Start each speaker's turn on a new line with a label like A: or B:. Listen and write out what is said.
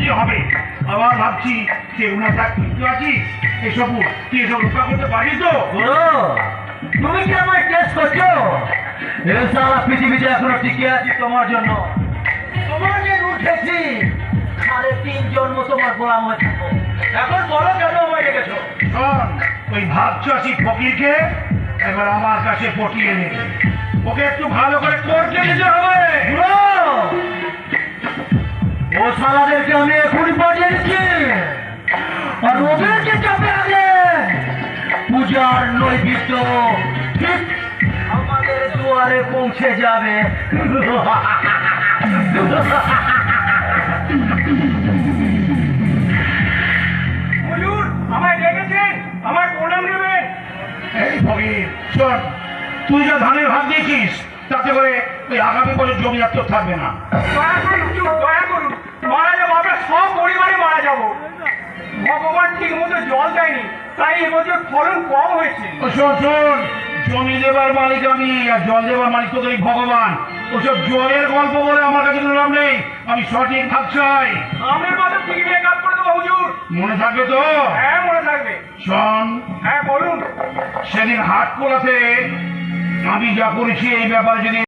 A: কি হবে? আবার ভাবছি কেউ না থাক কিন্তু আছি এসব তুই এসব রক্ষা করতে পারি তো?
B: তুমি কি আমায় টেস্ট করছো? এই সারা পৃথিবীতে এখনো টিকে আছি তোমার জন্য। তোমার যে উঠেছি 3.5 জন্ম তোমার গোলাম হয়ে থাকবো। এখন বলো কেন আমায় ডেকেছো?
A: শোন, ওই ভাবছো আছি ফকিরকে এবার আমার কাছে পটিয়ে নে। ওকে একটু ভালো করে কোর্টে নিতে হবে।
B: ও সালাদেরকে আমি এখনই পাঠিয়ে দিচ্ছি, আর ওদেরকে চাপে আগে পূজার নৈবেদ্য ঠিক আমাদের দুয়ারে পৌঁছে যাবে।
C: হুজুর আমায় ডেকেছেন, আমার প্রণাম নেবেন।
A: এই ফকির শোন, তুই যা ধানের ভাগ দিয়েছিস তাতে করে ওই আগামী বছর জমি আর তোর থাকবে না।
C: দয়া করুন হুজুর, দয়া করুন। মারা যাবো, আমরা সব পরিবারে মারা যাবো। ভগবান ঠিক মতো জল দেয়নি, তাই এবছর ফলন কম হয়েছে।
A: ও শোন শোন, জমি দেবার মালিক আমি আর জল দেবার মালিক তো এই ভগবান। ওসব জলের গল্প বলে আমার কাছে কোনো লাভ নেই। আমি সঠিক ভাগ চাই।
C: আমের মাথা ঠিক মেকআপ করে দেবো হুজুর।
A: মনে থাকবে তো?
C: হ্যাঁ মনে থাকবে।
A: শোন,
C: হ্যাঁ বলুন।
A: সেদিন হাট কোলাতে আমি যা করেছি এই ব্যাপারে যদি